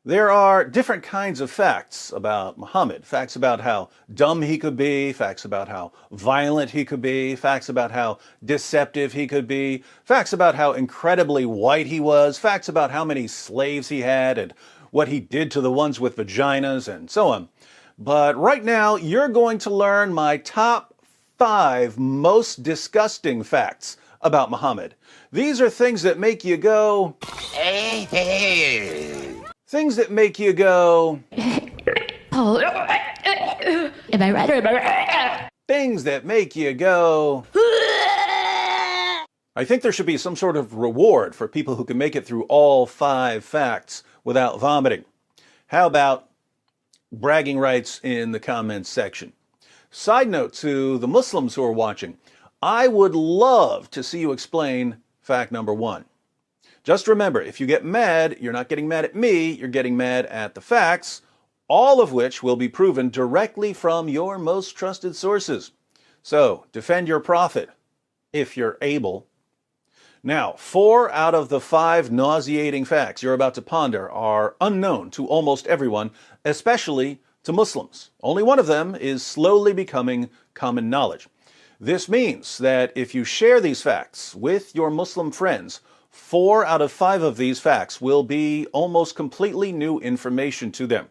There are different kinds of facts about Muhammad. Facts about how dumb he could be, facts about how violent he could be, facts about how deceptive he could be, facts about how incredibly white he was, facts about how many slaves he had and what he did to the ones with vaginas and so on. But right now, you're going to learn my top 5 most disgusting facts about Muhammad. These are things that make you go... Things that make you go... Oh, am I right or am I right? Things that make you go... I think there should be some sort of reward for people who can make it through all 5 facts without vomiting. How about bragging rights in the comments section? Side note to the Muslims who are watching, I would love to see you explain fact number 1. Just remember, if you get mad, you're not getting mad at me, you're getting mad at the facts, all of which will be proven directly from your most trusted sources. So, defend your prophet, if you're able. Now, 4 out of the 5 nauseating facts you're about to ponder are unknown to almost everyone, especially to Muslims. Only one of them is slowly becoming common knowledge. This means that if you share these facts with your Muslim friends, 4 out of 5 of these facts will be almost completely new information to them.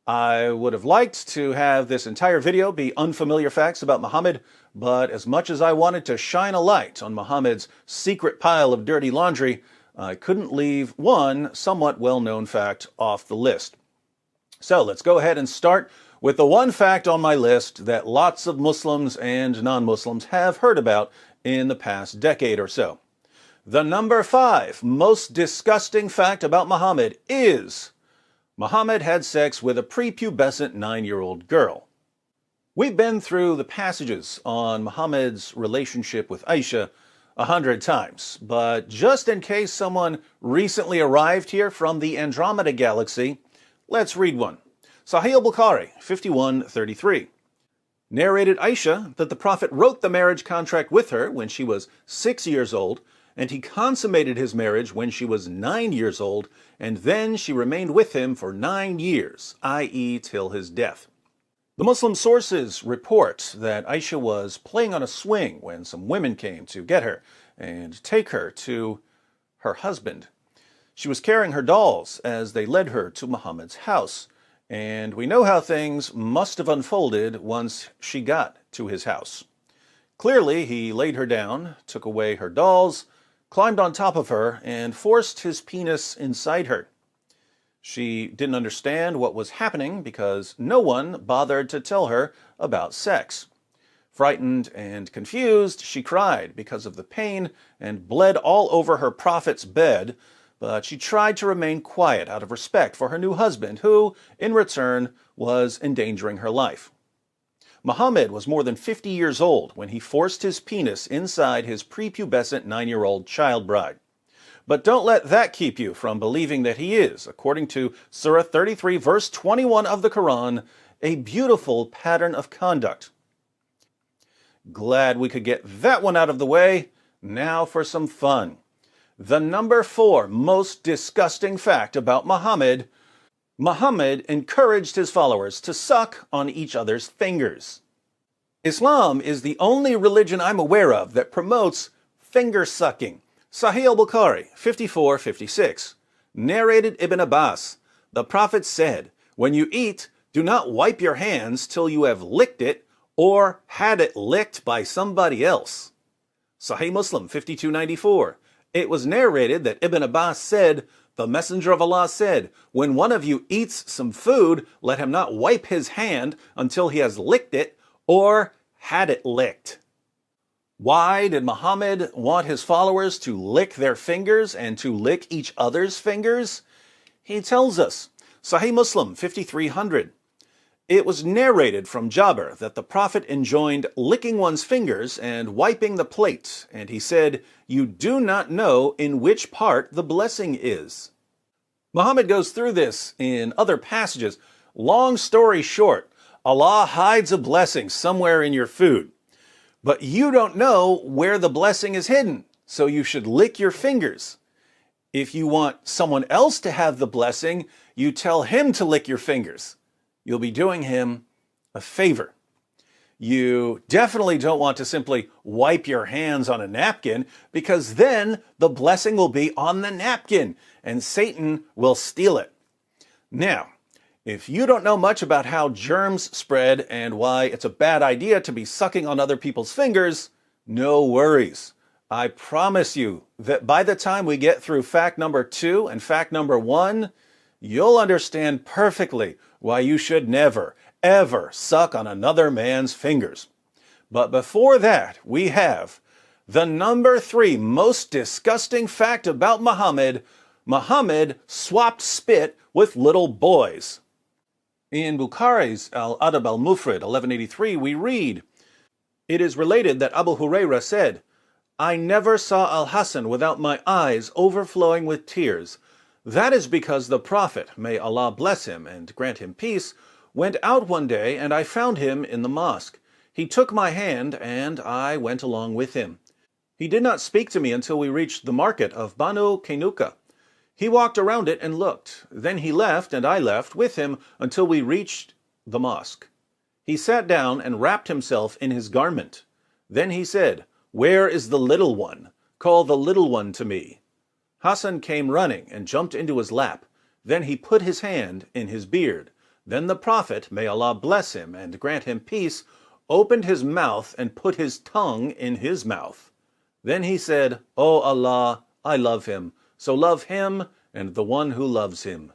I would have liked to have this entire video be unfamiliar facts about Muhammad, but as much as I wanted to shine a light on Muhammad's secret pile of dirty laundry, I couldn't leave one somewhat well-known fact off the list. So let's go ahead and start with the one fact on my list that lots of Muslims and non-Muslims have heard about in the past decade or so. The number 5 most disgusting fact about Muhammad is Muhammad had sex with a prepubescent 9-year-old girl. We've been through the passages on Muhammad's relationship with Aisha 100 times, but just in case someone recently arrived here from the Andromeda Galaxy, let's read one. Sahih al-Bukhari 51:33. Narrated Aisha that the Prophet wrote the marriage contract with her when she was 6 years old, and he consummated his marriage when she was 9 years old, and then she remained with him for 9 years, i.e. till his death. The Muslim sources report that Aisha was playing on a swing when some women came to get her and take her to her husband. She was carrying her dolls as they led her to Muhammad's house, and we know how things must have unfolded once she got to his house. Clearly, he laid her down, took away her dolls, climbed on top of her, and forced his penis inside her. She didn't understand what was happening because no one bothered to tell her about sex. Frightened and confused, she cried because of the pain and bled all over her prophet's bed, but she tried to remain quiet out of respect for her new husband, who, in return, was endangering her life. Muhammad was more than 50 years old when he forced his penis inside his prepubescent 9-year-old child bride. But don't let that keep you from believing that he is, according to Surah 33, verse 21 of the Quran, a beautiful pattern of conduct. Glad we could get that one out of the way. Now for some fun. The number 4 most disgusting fact about Muhammad: Muhammad encouraged his followers to suck on each other's fingers. Islam is the only religion I'm aware of that promotes finger sucking. Sahih al-Bukhari 54:56. Narrated Ibn Abbas, the Prophet said, "When you eat, do not wipe your hands till you have licked it or had it licked by somebody else." Sahih Muslim 52:94. It was narrated that Ibn Abbas said, The Messenger of Allah said, when one of you eats some food, let him not wipe his hand until he has licked it or had it licked. Why did Muhammad want his followers to lick their fingers and to lick each other's fingers? He tells us, Sahih Muslim 5300. It was narrated from Jabir that the Prophet enjoined licking one's fingers and wiping the plate, and he said, you do not know in which part the blessing is. Muhammad goes through this in other passages. Long story short, Allah hides a blessing somewhere in your food, but you don't know where the blessing is hidden, so you should lick your fingers. If you want someone else to have the blessing, you tell him to lick your fingers. You'll be doing him a favor. You definitely don't want to simply wipe your hands on a napkin, because then the blessing will be on the napkin and Satan will steal it. Now, if you don't know much about how germs spread and why it's a bad idea to be sucking on other people's fingers, no worries. I promise you that by the time we get through fact number 2 and fact number 1, you'll understand perfectly why you should never, ever suck on another man's fingers. But before that, we have the number 3 most disgusting fact about Muhammad. Muhammad swapped spit with little boys. In Bukhari's Al-Adab al-Mufrad 1183, we read, it is related that Abu Hurairah said, I never saw Al-Hasan without my eyes overflowing with tears. That is because the Prophet, may Allah bless him and grant him peace, went out one day and I found him in the mosque. He took my hand and I went along with him. He did not speak to me until we reached the market of Banu Kainuka. He walked around it and looked. Then he left and I left with him until we reached the mosque. He sat down and wrapped himself in his garment. Then he said, where is the little one? Call the little one to me. Hassan came running and jumped into his lap. Then he put his hand in his beard. Then the Prophet, may Allah bless him and grant him peace, opened his mouth and put his tongue in his mouth. Then he said, O Allah, I love him, so love him and the one who loves him.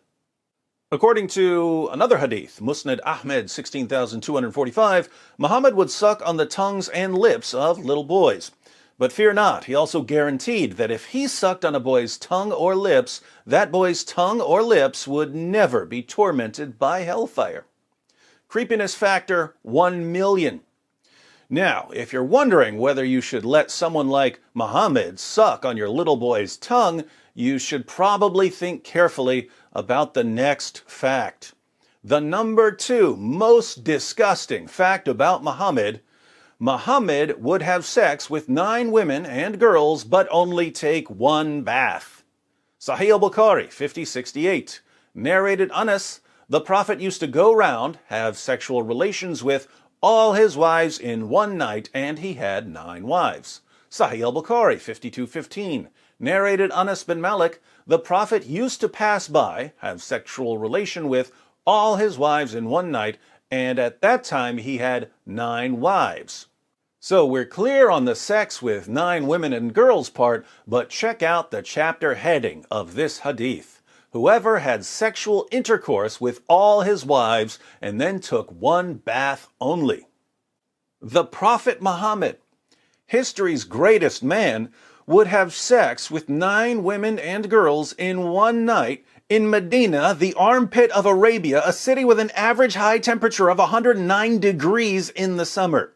According to another hadith, Musnad Ahmed 16245, Muhammad would suck on the tongues and lips of little boys. But fear not, he also guaranteed that if he sucked on a boy's tongue or lips, that boy's tongue or lips would never be tormented by hellfire. Creepiness factor 1,000,000. Now, if you're wondering whether you should let someone like Muhammad suck on your little boy's tongue, you should probably think carefully about the next fact. The number 2 most disgusting fact about Muhammad: Muhammad would have sex with 9 women and girls, but only take 1 bath. Sahih al-Bukhari 5068. Narrated Anas, the Prophet used to go round, have sexual relations with all his wives in one night, and he had 9 wives. Sahih al-Bukhari 5215. Narrated Anas bin Malik, the Prophet used to pass by, have sexual relation with all his wives in one night, and at that time he had 9 wives. So we're clear on the sex with 9 women and girls part, but check out the chapter heading of this hadith. Whoever had sexual intercourse with all his wives and then took 1 bath only. The Prophet Muhammad, history's greatest man, would have sex with 9 women and girls in one night in Medina, the armpit of Arabia, a city with an average high temperature of 109 degrees in the summer,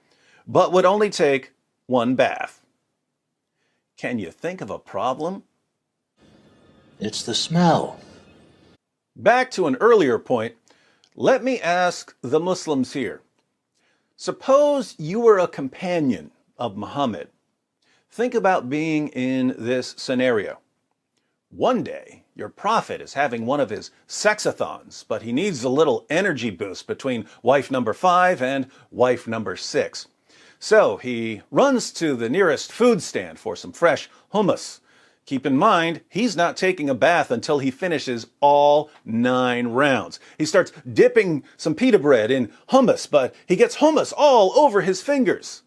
but would only take 1 bath. Can you think of a problem? It's the smell. Back to an earlier point, let me ask the Muslims here. Suppose you were a companion of Muhammad. Think about being in this scenario. One day, your prophet is having one of his sexathons, but he needs a little energy boost between wife number 5 and wife number 6. So he runs to the nearest food stand for some fresh hummus. Keep in mind, he's not taking a bath until he finishes all 9 rounds. He starts dipping some pita bread in hummus, but he gets hummus all over his fingers.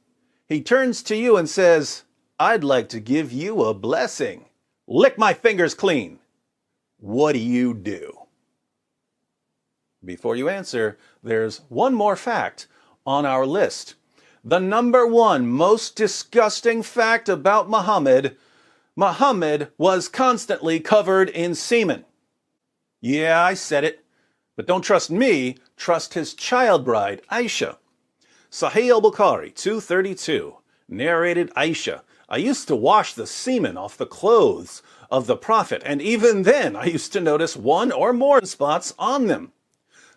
He turns to you and says, I'd like to give you a blessing. Lick my fingers clean. what do you do? Before you answer, there's one more fact on our list. The number one most disgusting fact about Muhammad: Muhammad was constantly covered in semen. Yeah, I said it. But don't trust me, trust his child bride, Aisha. Sahih al-Bukhari 232, narrated Aisha, I used to wash the semen off the clothes of the Prophet, and even then I used to notice one or more spots on them.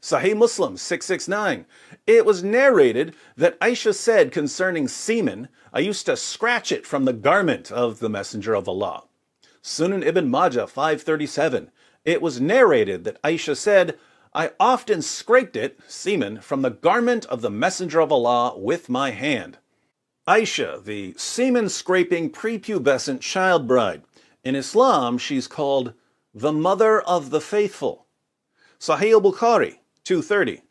Sahih Muslim 669, it was narrated that Aisha said concerning semen, I used to scratch it from the garment of the Messenger of Allah. Sunan Ibn Majah 537, it was narrated that Aisha said, I often scraped it, semen, from the garment of the Messenger of Allah with my hand. Aisha, the semen-scraping prepubescent child bride. In Islam, she's called the mother of the faithful. Sahih al-Bukhari 230.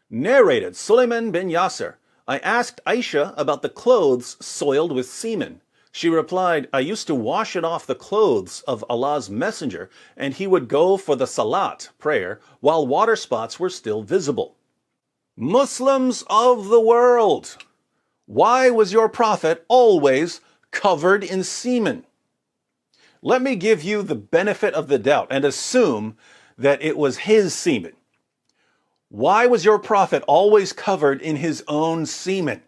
Narrated Sulaiman bin Yasser, I asked Aisha about the clothes soiled with semen. She replied, I used to wash it off the clothes of Allah's messenger, and he would go for the salat, prayer, while water spots were still visible. Muslims of the world, why was your prophet always covered in semen? Let me give you the benefit of the doubt and assume that it was his semen. Why was your prophet always covered in his own semen?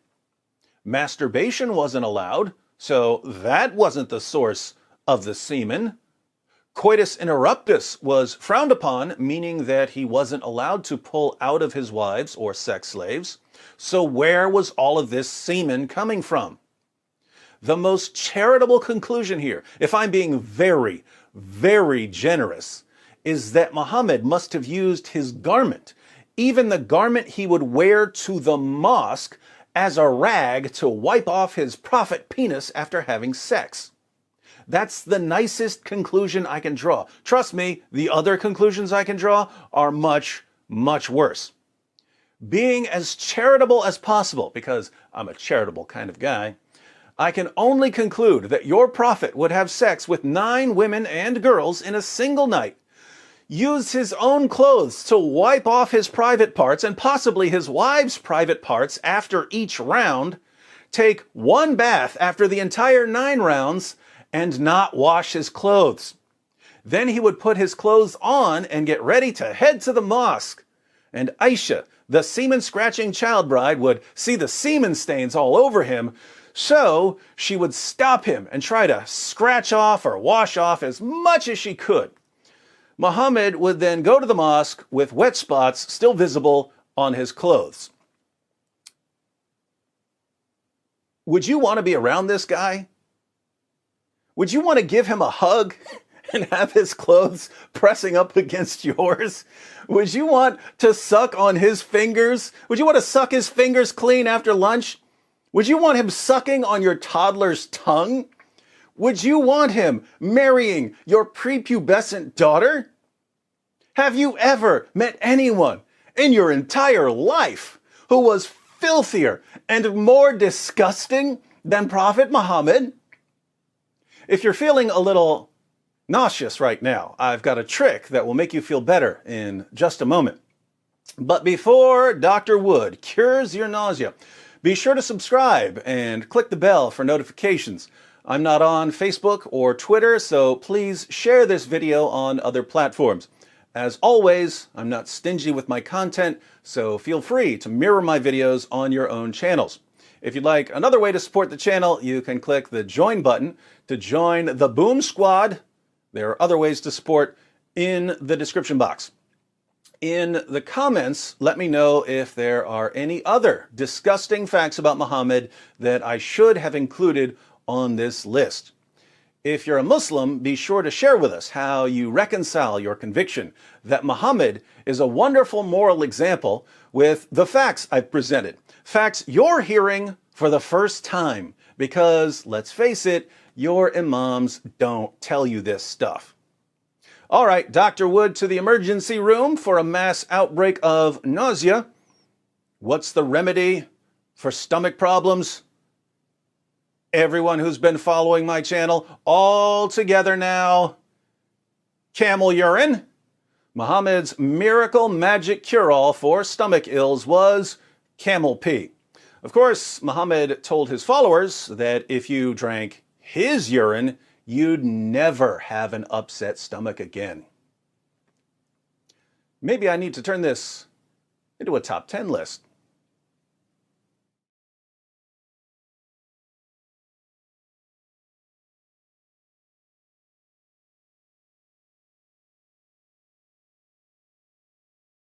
Masturbation wasn't allowed, so that wasn't the source of the semen. Coitus interruptus was frowned upon, meaning that he wasn't allowed to pull out of his wives or sex slaves. So where was all of this semen coming from? The most charitable conclusion here, if I'm being very, very generous, is that Muhammad must have used his garment, even the garment he would wear to the mosque, as a rag to wipe off his prophet penis after having sex. That's the nicest conclusion I can draw. Trust me, the other conclusions I can draw are much, much worse. Being as charitable as possible, because I'm a charitable kind of guy, I can only conclude that your prophet would have sex with 9 women and girls in a single night, use his own clothes to wipe off his private parts and possibly his wife's private parts after each round, take 1 bath after the entire 9 rounds, and not wash his clothes. Then he would put his clothes on and get ready to head to the mosque. And Aisha, the semen-scratching child bride, would see the semen stains all over him, so she would stop him and try to scratch off or wash off as much as she could. Muhammad would then go to the mosque with wet spots still visible on his clothes. Would you want to be around this guy? Would you want to give him a hug and have his clothes pressing up against yours? Would you want to suck on his fingers? Would you want to suck his fingers clean after lunch? Would you want him sucking on your toddler's tongue? Would you want him marrying your prepubescent daughter? Have you ever met anyone in your entire life who was filthier and more disgusting than Prophet Muhammad? If you're feeling a little nauseous right now, I've got a trick that will make you feel better in just a moment. But before Dr. Wood cures your nausea, be sure to subscribe and click the bell for notifications. I'm not on Facebook or Twitter, so please share this video on other platforms. As always, I'm not stingy with my content, so feel free to mirror my videos on your own channels. If you'd like another way to support the channel, you can click the join button to join the Boom Squad. There are other ways to support in the description box. In the comments, let me know if there are any other disgusting facts about Muhammad that I should have included on this list. If you're a Muslim, be sure to share with us how you reconcile your conviction that Muhammad is a wonderful moral example with the facts I've presented. Facts you're hearing for the first time, because, let's face it, your imams don't tell you this stuff. All right, Dr. Wood to the emergency room for a mass outbreak of nausea. What's the remedy for stomach problems? Everyone who's been following my channel, all together now. camel urine. Muhammad's miracle magic cure-all for stomach ills was camel pee. Of course, Muhammad told his followers that if you drank his urine, you'd never have an upset stomach again. Maybe I need to turn this into a top 10 list.